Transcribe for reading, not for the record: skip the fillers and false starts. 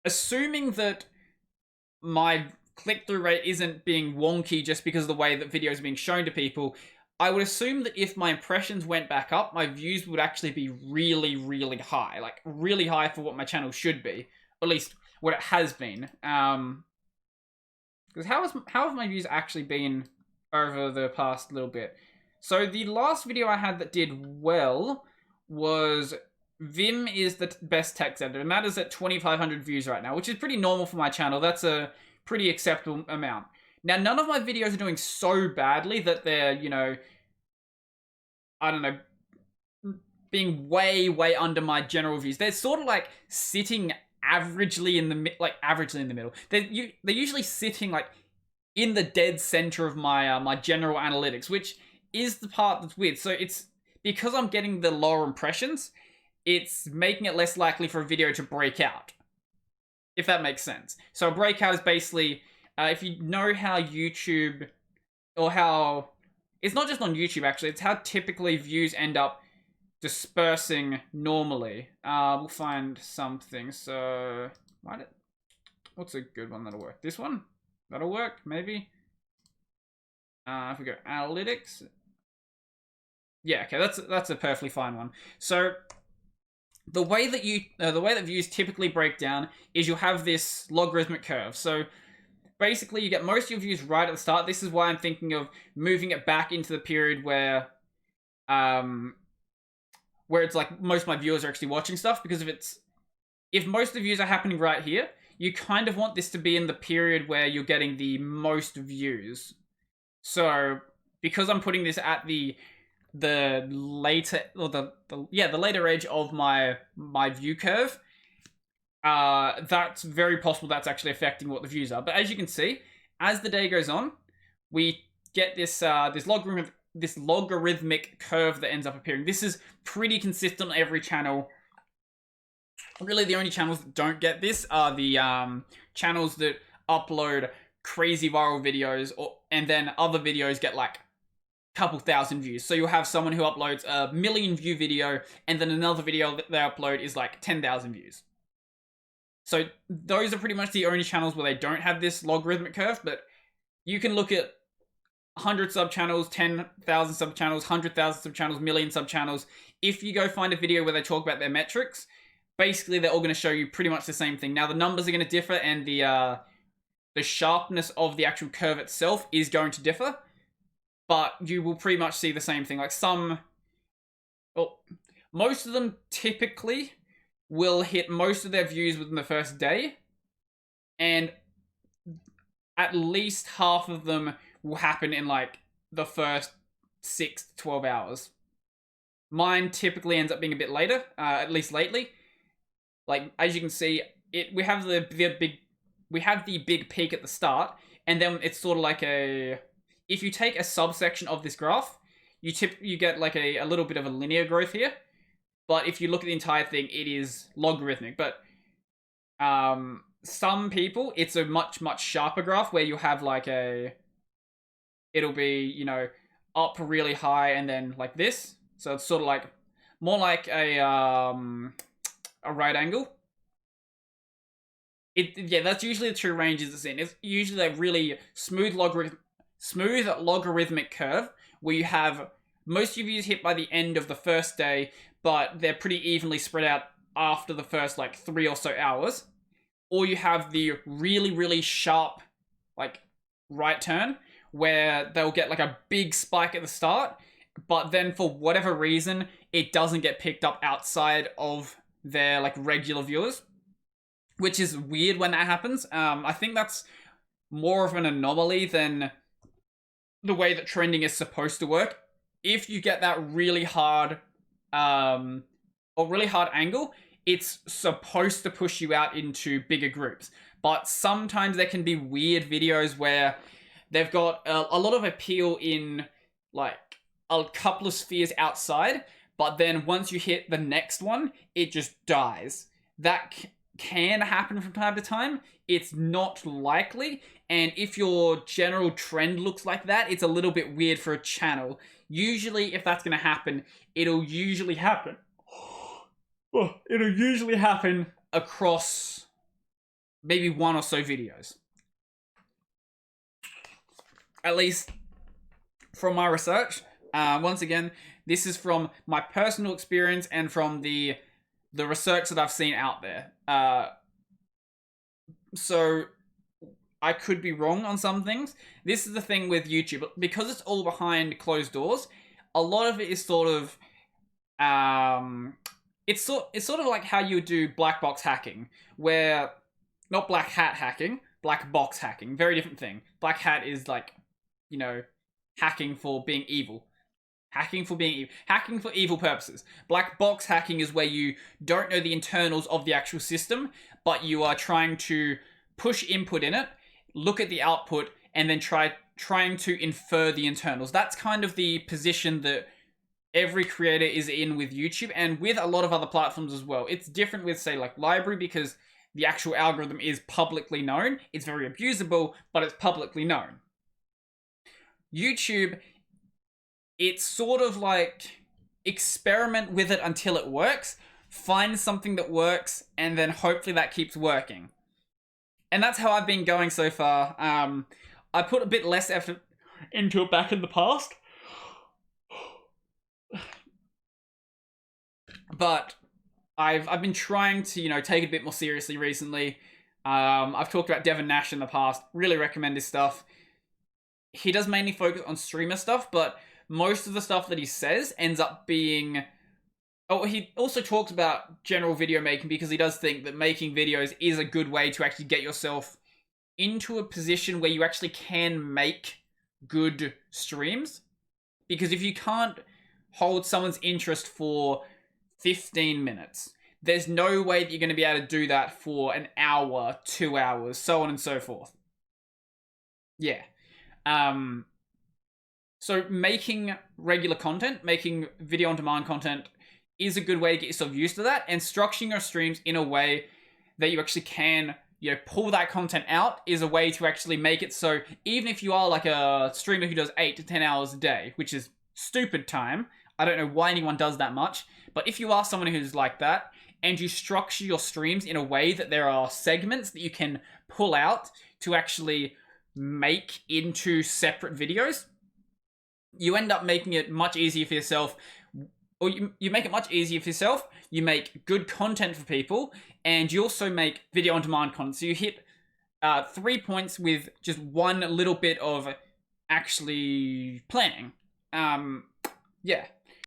assuming that my click-through rate isn't being wonky just because of the way that videos are being shown to people, I would assume that if my impressions went back up, my views would actually be really, really high. Like, really high for what my channel should be. At least, what it has been. Because how have my views actually been over the past little bit? So, the last video I had that did well was Vim is the best text editor, and that is at 2,500 views right now, which is pretty normal for my channel. That's a pretty acceptable amount. Now, none of my videos are doing so badly that they're, you know, I don't know, being way, way under my general views. They're sort of like sitting averagely in the middle. They're usually sitting like in the dead center of my my general analytics, which is the part that's weird. So it's because I'm getting the lower impressions, it's making it less likely for a video to break out, if that makes sense. So a breakout is basically, if you know how YouTube, or how, it's not just on YouTube actually, it's how typically views end up dispersing normally. We'll find something, so, what's a good one that'll work? This one? That'll work, maybe? If we go analytics. Yeah, okay, that's a perfectly fine one. So, the way that views typically break down is you'll have this logarithmic curve. So basically you get most of your views right at the start. This is why I'm thinking of moving it back into the period where it's like most of my viewers are actually watching stuff, because if most of the views are happening right here, you kind of want this to be in the period where you're getting the most views. So because I'm putting this at the later, or the later edge of my view curve, that's very possible that's actually affecting what the views are. But as you can see, as the day goes on, we get this logarithmic curve that ends up appearing. This is pretty consistent on every channel. Really, the only channels that don't get this are the channels that upload crazy viral videos, and then other videos get like couple thousand views. So you'll have someone who uploads a 1 million view video, and then another video that they upload is like 10,000 views. So those are pretty much the only channels where they don't have this logarithmic curve. But you can look at 100 sub channels, 10,000 sub channels, 100,000 sub channels, million sub channels. If you go find a video where they talk about their metrics, basically they're all going to show you pretty much the same thing. Now the numbers are going to differ, and the sharpness of the actual curve itself is going to differ. But you will pretty much see the same thing. Like most of them typically will hit most of their views within the first day, and at least half of them will happen in like the first 6 to 12 hours. Mine typically ends up being a bit later, at least lately. Like, as you can see, we have the big peak at the start, and then it's sort of like if you take a subsection of this graph, you get like a little bit of a linear growth here. But if you look at the entire thing, it is logarithmic. But some people, it's a much, much sharper graph where you have like it'll be, you know, up really high and then like this. So it's sort of like more like a right angle. That's usually the true ranges it's in. It's usually a really smooth logarithmic curve where you have most of your views hit by the end of the first day, but they're pretty evenly spread out after the first like 3 or so hours. Or you have the really, really sharp like right turn where they'll get like a big spike at the start, but then for whatever reason it doesn't get picked up outside of their like regular viewers, which is weird when that happens. I think that's more of an anomaly than the way that trending is supposed to work. If you get that really hard angle, it's supposed to push you out into bigger groups. But sometimes there can be weird videos where they've got a lot of appeal in like a couple of spheres outside, but then once you hit the next one, it just dies. That can happen from time to time. It's not likely, and if your general trend looks like that, it's a little bit weird for a channel. Usually, if that's going to happen, it'll usually happen across maybe 1 or so videos. At least from my research. Once again, this is from my personal experience and from the research that I've seen out there. So I could be wrong on some things. This is the thing with YouTube. Because it's all behind closed doors, a lot of it is sort of... it's sort of like how you do black box hacking, where... Not black hat hacking, black box hacking. Very different thing. Black hat is like, you know, hacking for being evil. Hacking for being evil. Hacking for evil purposes. Black box hacking is where you don't know the internals of the actual system, but you are trying to push input in it, look at the output, and then trying to infer the internals. That's kind of the position that every creator is in with YouTube, and with a lot of other platforms as well. It's different with, say, like Library, because the actual algorithm is publicly known. It's very abusable, but it's publicly known. YouTube, it's sort of like experiment with it until it works, find something that works, and then hopefully that keeps working. And that's how I've been going so far. I put a bit less effort into it back in the past. But I've been trying to, you know, take it a bit more seriously recently. I've talked about Devin Nash in the past. Really recommend his stuff. He does mainly focus on streamer stuff, but most of the stuff that he says ends up being... Oh, he also talks about general video making, because he does think that making videos is a good way to actually get yourself into a position where you actually can make good streams. Because if you can't hold someone's interest for 15 minutes, there's no way that you're going to be able to do that for an hour, 2 hours, so on and so forth. Yeah. So making regular content, making video on demand content is a good way to get yourself used to that, and structuring your streams in a way that you actually can, you know, pull that content out is a way to actually make it so even if you are like a streamer who does 8 to 10 hours a day, which is stupid time, I don't know why anyone does that much, but if you are someone who's like that, and you structure your streams in a way that there are segments that you can pull out to actually make into separate videos, you end up making it much easier for yourself, or you make it much easier for yourself, you make good content for people, and you also make video on demand content. So you hit 3 points with just one little bit of actually planning. Yeah.